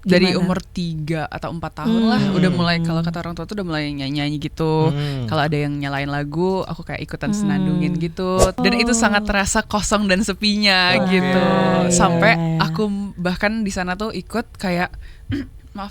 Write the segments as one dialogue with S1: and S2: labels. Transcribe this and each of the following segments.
S1: Dari
S2: Gimana?
S1: umur 3 atau 4 tahun lah udah mulai, kalau kata orang tua tuh udah mulai nyanyi-nyanyi gitu. Kalau ada yang nyalain lagu, aku kayak ikutan senandungin gitu. Dan itu sangat terasa kosong dan sepinya gitu. Sampai aku bahkan di sana tuh ikut kayak maaf,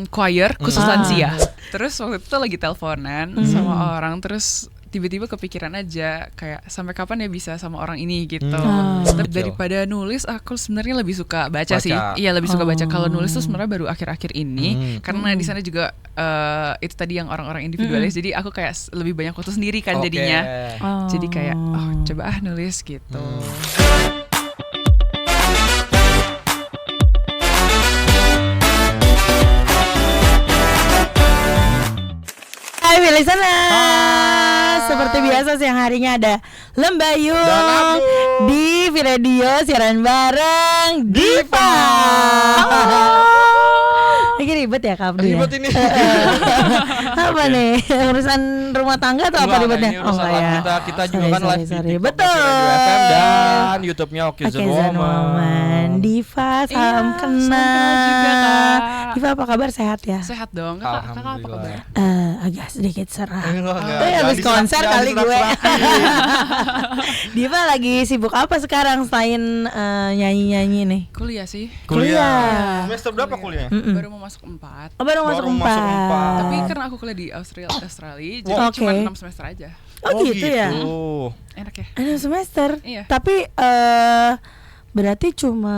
S1: choir khusus lansia. Terus waktu itu lagi teleponan sama orang, terus tiba-tiba kepikiran aja kayak sampai kapan ya bisa sama orang ini gitu. Daripada nulis, aku sebenarnya lebih suka baca sih. Iya, lebih suka baca. Kalau nulis tuh sebenarnya baru akhir-akhir ini karena di sana juga itu tadi yang orang-orang individualis. Jadi aku kayak lebih banyak waktu sendiri kan jadinya. Jadi kayak coba nulis gitu.
S2: Hai listeners, seperti biasa siang harinya ada Lembayung di Radio siaran bareng Diva. Lagi ribet ya Kak Abdu ya?
S3: Ribet ini.
S2: Apa nih? Urusan rumah tangga atau apa ribetnya?
S3: Oh enggak ya. Kita juga kan live di TikTok,
S2: Betul.
S3: Radio FM dan YouTube-nya Oke
S2: Zone Woman. Diva, salam kenal
S1: juga Kak.
S2: Diva apa kabar, sehat ya?
S1: Sehat dong. Kakak apa kabar?
S2: Agak sedikit serah.
S3: Habis
S2: konser kali gue. Diva lagi sibuk apa sekarang selain nyanyi-nyanyi nih?
S1: Kuliah sih.
S3: Kuliah. Semester berapa kuliahnya?
S1: Baru mau masuk 4.
S2: Baru masuk 4.
S1: Tapi karena aku kuliah di Australia, jadi cuma 6 semester aja.
S2: Oh gitu ya?
S1: Enak ya?
S2: 6 semester?
S1: Iya.
S2: Tapi berarti cuma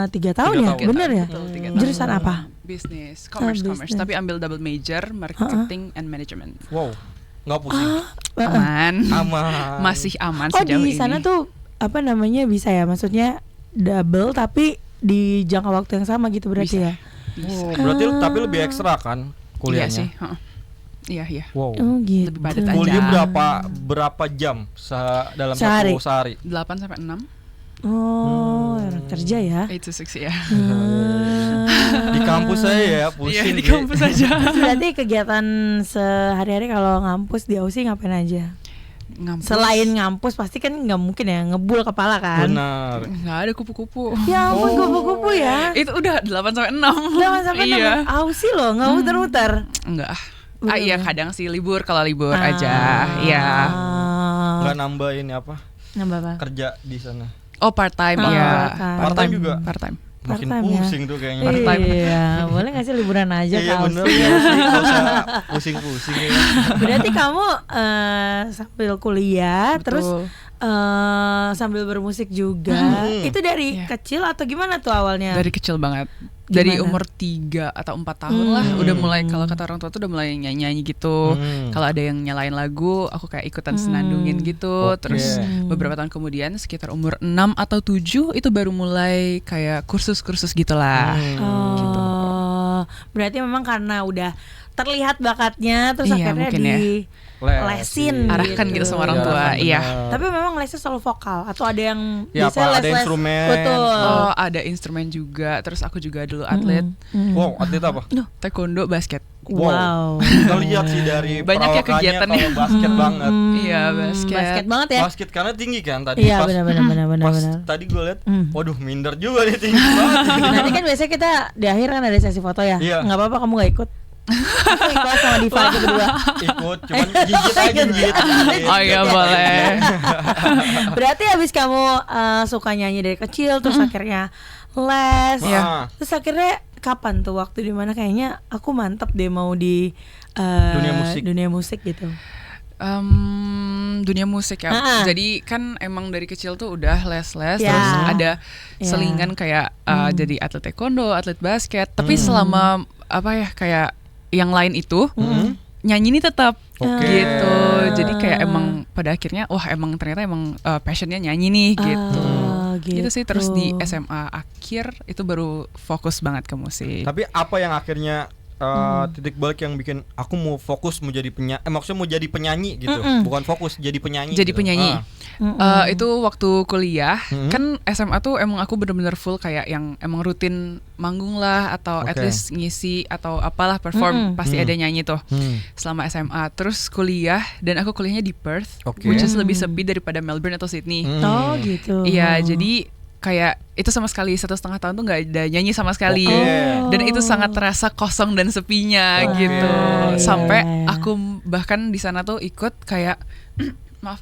S2: 3 tahun ya? Bener ya?
S1: Betul, 3 tahun.
S2: Jurusan apa?
S1: Business, commerce. Tapi ambil double major, marketing and management.
S3: Wow, nggak pusing.
S1: Aman. Masih aman sejauh ini.
S2: Oh di sana tuh apa namanya bisa ya? Maksudnya double tapi di jangka waktu yang sama gitu berarti
S1: Bisa.
S2: ya?
S3: Oh, berarti tapi lebih ekstra kan kuliahnya?
S1: Iya sih. Iya.
S3: Wow.
S2: Oh gitu.
S1: Lebih padat aja.
S3: Kuliah berapa jam dalam
S2: Sehari?
S3: satu sehari?
S1: 8 sampai 6.
S2: Oh, kerja ya?
S1: 8 to 6 ya.
S3: Di kampus saya ya pusing.
S1: Iya, di kampus aja.
S2: Berarti kegiatan sehari-hari kalau ngampus di Aussie ngapain aja?
S1: Ngampus.
S2: Selain ngampus pasti kan nggak mungkin ya ngebul kepala kan?
S3: Benar.
S1: Nggak ada kupu-kupu.
S2: Ya ampun, kupu-kupu ya.
S1: Itu udah 8 sampai 6.
S2: 8 sampai 6
S1: Iya.
S2: Aussie loh, nggak muter-muter.
S1: Enggak. Iya, kadang sih libur, kalau libur aja. Iya.
S3: Nggak nambah ini apa?
S2: Nambah apa?
S3: Kerja di sana.
S1: Oh, part-time ya.
S3: Part-time juga?
S1: Part-time.
S3: Makin
S2: Part-time
S3: pusing tuh kayaknya.
S1: Part-time.
S2: Iya, boleh nggak sih liburan aja
S3: Iya
S2: Kak
S3: bener
S2: Aussie?
S3: ya sih, nggak usah pusing-pusing ya.
S2: Berarti kamu sambil kuliah
S1: Betul.
S2: terus sambil bermusik juga. Itu dari
S1: Iya.
S2: kecil atau gimana tuh awalnya?
S1: Dari kecil banget. Dari
S2: Gimana?
S1: umur 3 atau 4 tahun lah udah mulai, kalau kata orang tua tuh udah mulai nyanyi-nyanyi gitu. Kalau ada yang nyalain lagu, aku kayak ikutan senandungin gitu. Terus beberapa tahun kemudian sekitar umur 6 atau 7 itu baru mulai kayak kursus-kursus gitulah.
S2: Berarti memang karena udah terlihat bakatnya terus
S1: Iya,
S2: akhirnya
S1: mungkin ya.
S2: lesin
S1: Arahkan gitu sama orang tua. Iya.
S2: Tapi memang lesnya selalu vokal atau ada yang
S3: Ya,
S2: biasanya
S3: apa, ada instrumen.
S2: Betul.
S1: Oh, ada instrumen juga. Terus aku juga dulu atlet.
S3: Wow, atlet apa?
S1: Taekwondo, basket.
S2: Wow.
S3: Kita lihat sih dari
S1: Banyak ya
S3: perawakannya
S1: kegiatannya.
S3: kalau basket banget.
S1: Iya, basket.
S2: Basket banget ya.
S3: Basket karena tinggi kan tadi.
S2: Iya,
S3: pas
S2: benar.
S3: tadi gue lihat, waduh minder juga nih tinggi banget.
S2: Nanti kan biasanya kita di akhir kan ada sesi foto ya.
S3: Iya.
S2: Nggak apa-apa kamu nggak ikut. Aku ikut sama Diva itu berdua.
S3: Ikut, cuman gigit.
S1: Oh iya, boleh.
S2: Berarti habis kamu suka nyanyi dari kecil terus akhirnya les.
S1: Iya.
S2: Terus akhirnya kapan tuh waktu dimana kayaknya aku mantep deh mau di dunia musik gitu.
S1: Dunia musik ya. Jadi kan emang dari kecil tuh udah les-les, terus ada selingan kayak jadi atlet taekwondo, atlet basket. Tapi selama apa ya, kayak yang lain itu nyanyi ini tetap gitu. Jadi kayak emang pada akhirnya emang ternyata emang passionnya nyanyi nih gitu. Gitu sih. Terus di SMA akhir itu baru fokus banget ke musik.
S3: Tapi apa yang akhirnya titik balik yang bikin aku mau fokus mau jadi penyanyi, maksudnya mau jadi penyanyi gitu, bukan fokus jadi penyanyi.
S1: Jadi
S3: gitu.
S1: penyanyi. Itu waktu kuliah kan SMA tuh emang aku bener-bener full kayak yang emang rutin manggung lah atau at least ngisi atau apalah perform pasti ada nyanyi tuh selama SMA. Terus kuliah dan aku kuliahnya di Perth, which is lebih sepi daripada Melbourne atau Sydney.
S2: Oh gitu.
S1: Iya, jadi kayak itu sama sekali 1,5 tahun tuh nggak ada nyanyi sama sekali. Dan itu sangat terasa kosong dan sepinya gitu. Sampai aku bahkan di sana tuh ikut kayak maaf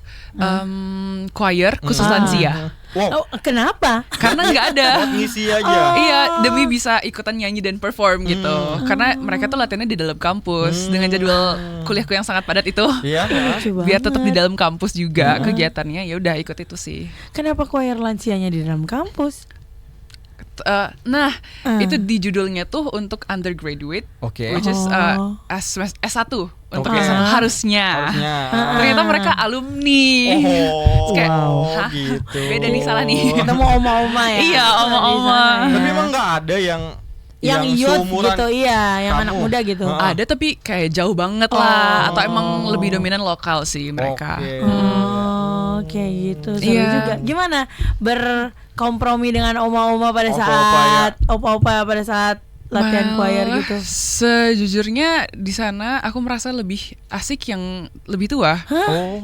S1: choir khusus lansia.
S2: Oh, kenapa?
S1: Karena nggak ada.
S3: Ngisi aja.
S1: Iya, demi bisa ikutan nyanyi dan perform gitu. Karena mereka tuh latihannya di dalam kampus dengan jadwal kuliahku yang sangat padat itu.
S3: Iya.
S1: Biar tetap di dalam kampus juga kegiatannya, ya udah ikut itu sih.
S2: Kenapa choir lansianya di dalam kampus?
S1: Itu di judulnya tuh untuk undergraduate, which is S1 untuk S1 harusnya. Ternyata mereka alumni. Kayak,
S3: gitu.
S1: Beda nih, salah nih.
S2: Ketemu oma-oma ya.
S1: Iya, oma-oma.
S3: Tapi emang nggak ada yang
S2: youth
S3: seumuran
S2: gitu, iya, yang anak muda gitu.
S1: Ada tapi kayak jauh banget lah, atau emang lebih dominan lokal sih mereka.
S2: Oke, gitu. Seru juga. Gimana berkompromi dengan oma-oma pada saat opa-opa pada saat latihan choir gitu?
S1: Sejujurnya di sana aku merasa lebih asik yang lebih tua.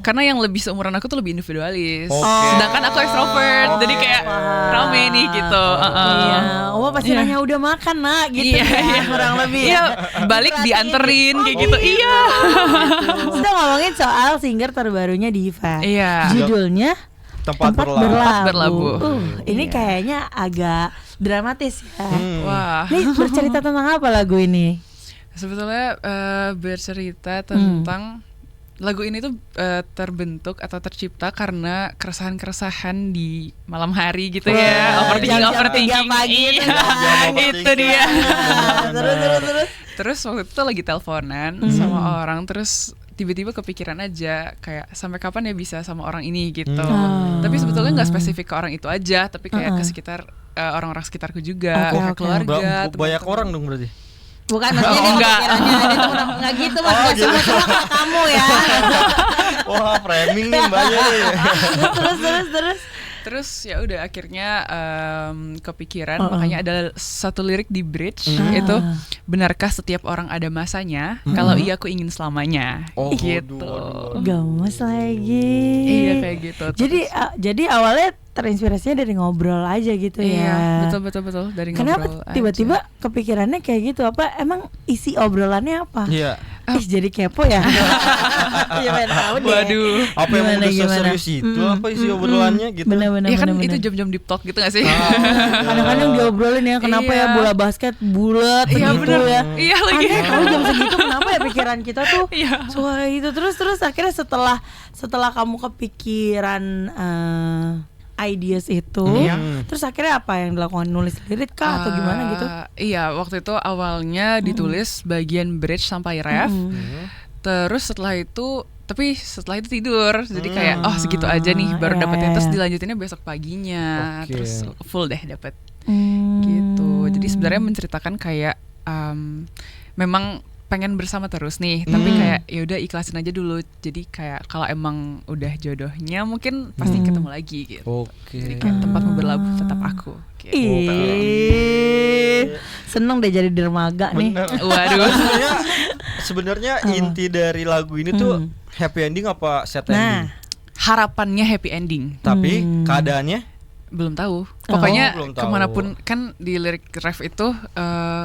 S1: Karena yang lebih seumuran aku tuh lebih individualis. Sedangkan aku extrovert, jadi kayak rame nih gitu.
S2: Iya, oma pasti nanya udah makan nak gitu ya, kurang lebih.
S1: Iya, balik dianterin kayak gitu. Iya.
S2: Sudah ngomongin soal singer terbarunya Diva.
S1: Iya.
S2: Judulnya
S3: tempat
S1: berlabuh.
S2: Ini kayaknya agak dramatis ya.
S1: Wah.
S2: Ini bercerita tentang apa lagu ini?
S1: Sebetulnya bercerita tentang lagu ini tuh terbentuk atau tercipta karena keresahan-keresahan di malam hari gitu ya. Overthinking pagi itu dia. Terus waktu itu lagi teleponan sama orang, terus tiba-tiba kepikiran aja kayak sampai kapan ya bisa sama orang ini gitu. Tapi sebetulnya nggak spesifik ke orang itu aja, tapi kayak ke sekitar orang-orang sekitarku juga, kayak keluarga.
S3: Banyak orang dong berarti.
S2: Bukan, maksudnya dia kepikirannya nggak gitu, Mas. Nggak semua ke kamu ya.
S3: Wah, framing nih mbaknya nih.
S2: Terus
S1: ya udah akhirnya kepikiran, makanya ada satu lirik di bridge itu, benarkah setiap orang ada masanya, kalau iya aku ingin selamanya. Gitu.
S2: Gamas lagi.
S1: Iya kayak gitu.
S2: Jadi awalnya terinspirasinya dari ngobrol aja gitu ya.
S1: Iya, betul dari
S2: Kenapa
S1: ngobrol.
S2: Kenapa tiba-tiba kepikirannya kayak gitu? Apa emang isi obrolannya apa?
S3: Iya.
S2: Jadi kepo ya. Iya, pengen tahu deh.
S1: Waduh.
S3: Apa yang udah serius itu? Apa isi obrolannya gitu?
S1: Iya kan itu jam-jam deep talk gitu gak sih?
S2: Kadang-kadang diobrolin ya, kenapa ya bola basket bulat segitu ya.
S1: Iya lagi.
S2: Kalau jam segitu kenapa ya pikiran kita tuh suara itu terus akhirnya setelah kamu kepikiran ideas itu, terus akhirnya apa yang dilakukan, nulis lirik kah atau gimana gitu?
S1: Iya, waktu itu awalnya ditulis bagian bridge sampai ref. Terus setelah itu tidur, jadi kayak segitu aja nih baru dapetnya, terus dilanjutinnya besok paginya, terus full deh dapet gitu. Jadi sebenarnya menceritakan kayak memang pengen bersama terus nih, tapi kayak ya udah ikhlasin aja dulu. Jadi kayak kalau emang udah jodohnya mungkin pasti ketemu lagi gitu. Jadi kayak tempatmu berlabuh tetap aku. Gitu.
S2: Seneng deh jadi dermaga nih.
S1: Waduh.
S3: Sebenarnya inti dari lagu ini tuh happy ending apa sad ending?
S1: Harapannya happy ending.
S3: Tapi keadaannya
S1: belum tahu. Pokoknya
S3: belum tahu.
S1: kemanapun, kan di lirik ref itu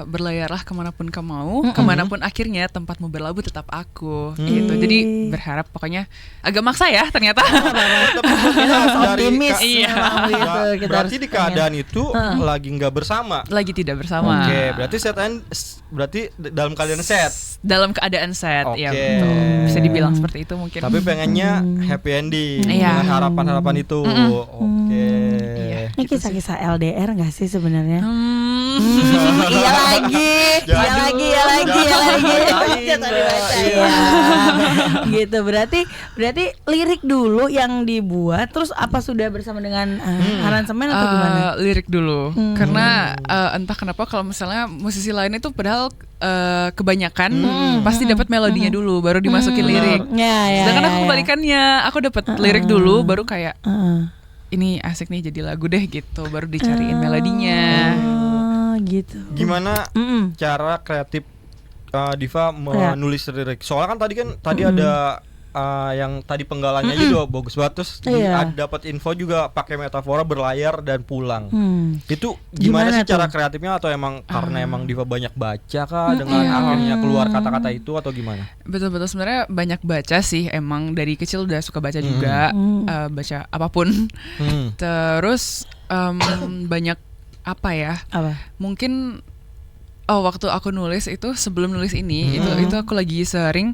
S1: berlayarlah kemanapun kamu mau, kemanapun akhirnya tempatmu berlabuh tetap aku gitu. Jadi berharap, pokoknya agak maksa ya ternyata.
S2: Optimis.
S3: Berarti di keadaan itu lagi nggak bersama.
S1: Lagi tidak bersama.
S3: Oke, berarti dalam keadaan sad.
S1: Dalam keadaan sad, ya betul. Bisa dibilang seperti itu mungkin.
S3: Tapi pengennya happy ending dengan harapan-harapan itu. Oke.
S2: Ini kisah-kisah LDR nggak sih sebenarnya? Iya lagi. Gitu, berarti lirik dulu yang dibuat, terus apa sudah bersama dengan aransemen atau gimana?
S1: Lirik dulu, karena entah kenapa kalau misalnya musisi lain itu padahal kebanyakan pasti dapat melodinya dulu, baru dimasukin lirik. Sedangkan aku kebalikannya, aku dapat lirik dulu, baru kayak ini asik nih jadi lagu deh gitu, baru dicariin melodinya.
S2: Gitu.
S3: Gimana cara kreatif Diva menulis lirik? Soalnya kan tadi ada yang tadi penggalannya juga bagus banget. Terus dapat info juga pakai metafora berlayar dan pulang. Itu gimana sih cara kreatifnya, atau emang karena emang Diva banyak baca kah dengan akhirnya keluar kata-kata itu, atau gimana?
S1: Betul-betul, sebenarnya banyak baca sih, emang dari kecil udah suka baca juga, baca apapun. Terus banyak apa ya? Mungkin waktu aku nulis itu, sebelum nulis ini itu aku lagi sering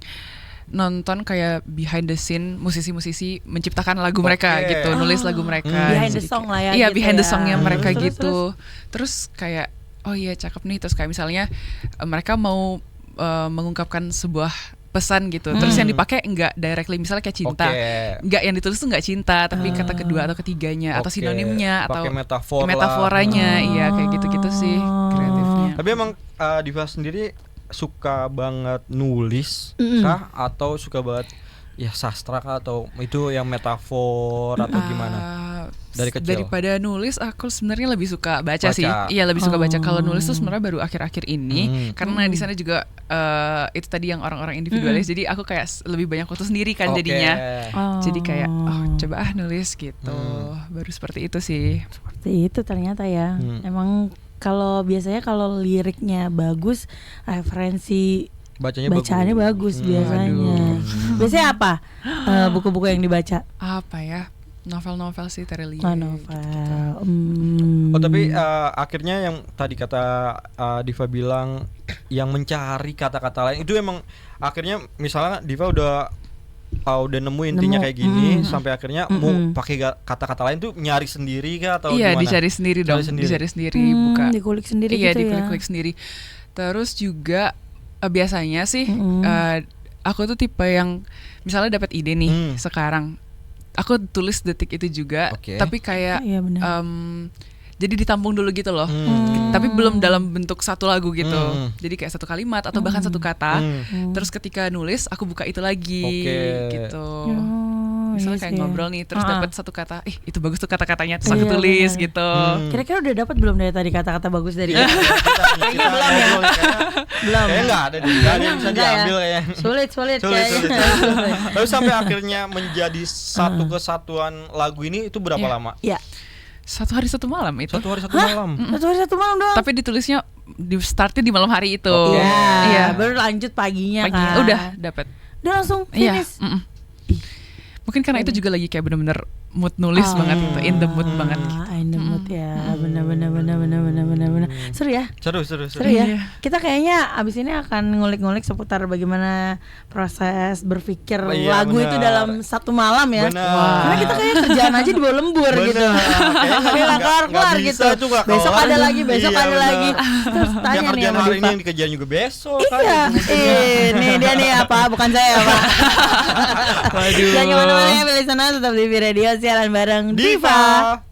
S1: nonton kayak behind the scene musisi-musisi menciptakan lagu mereka gitu, nulis lagu mereka.
S2: Behind the song lah ya.
S1: Iya,
S2: gitu
S1: behind the
S2: ya.
S1: songnya mereka gitu. Terus kayak oh iya cakep nih. Terus kayak misalnya mereka mau mengungkapkan sebuah pesan gitu. Terus yang dipakai enggak directly, misalnya kayak cinta. Enggak, yang ditulis tuh enggak cinta, tapi kata kedua atau ketiganya atau sinonimnya atau metaforanya. Iya, kayak gitu-gitu sih kreatifnya.
S3: Tapi emang Diva sendiri suka banget nulis kah, atau suka banget ya sastra kah, atau itu yang metafor atau gimana? Dari kecil.
S1: Daripada nulis, aku sebenarnya lebih suka baca sih. Iya, lebih suka baca. Kalau nulis tuh sebenarnya baru akhir-akhir ini, karena di sana juga itu tadi yang orang-orang individualis. Jadi aku kayak lebih banyak waktu sendiri kan jadinya. Jadi kayak coba nulis gitu. Baru seperti itu sih.
S2: Seperti itu ternyata ya. Emang kalau biasanya kalau liriknya bagus, referensi bacaannya bagus biasanya. Biasanya apa buku-buku yang dibaca?
S1: Apa ya? Novel-novel sih, Terelie.
S2: Novel.
S3: Tapi akhirnya yang tadi kata Diva bilang yang mencari kata-kata lain itu emang akhirnya misalnya Diva udah nemu intinya kayak gini, sampai akhirnya mau pakai kata-kata lain tuh nyari sendiri kah, atau
S1: iya,
S3: gimana?
S1: Dicari sendiri dong, dicari sendiri, buka
S2: dikulik sendiri
S1: iya,
S2: gitu
S1: dikulik sendiri. Terus juga biasanya sih aku tuh tipe yang misalnya dapat ide nih sekarang, aku tulis detik itu juga, tapi kayak jadi ditampung dulu gitu loh. Tapi belum dalam bentuk satu lagu gitu. Jadi kayak satu kalimat atau bahkan satu kata. Terus ketika nulis aku buka itu lagi gitu. Misalnya kayak ngobrol nih, terus dapat satu kata, itu bagus tuh kata-katanya, terus aku tulis gitu.
S2: Kira-kira udah dapat belum dari tadi kata-kata bagus dari kita?
S3: Kayaknya belum ya. Belum. Kayaknya enggak ada yang bisa diambil kayaknya.
S2: Sulit.
S3: Tapi sampai akhirnya menjadi satu kesatuan lagu ini itu berapa lama?
S2: Iya.
S1: 1 hari 1 malam itu.
S3: 1 hari 1 malam.
S2: 1 hari 1 malam doang.
S1: Tapi ditulisnya di startnya di malam hari itu.
S2: Iya. Baru lanjut paginya kan.
S1: Udah dapat.
S2: Udah langsung finish.
S1: Mungkin karena itu juga lagi kayak bener-bener mood nulis banget gitu, in the mood banget gitu.
S2: In the mood ya, bener. Seru ya?
S3: Seru
S2: ya. Kita kayaknya abis ini akan ngulik-ngulik seputar bagaimana proses berpikir lagu itu dalam 1 malam ya. Karena kita kayak kerjaan aja di bawah lembur gitu. Kayak kelar gitu. Besok ada lagi. Terus tanya nih sama
S3: hari ini
S2: Diva.
S3: yang dikerjain juga besok.
S2: Iya. Nih dia nih apa? Bukan saya apa?
S3: Waduh.
S2: Jangan kemana-mana ya, pilih sana tetap di Radio siaran bareng Diva.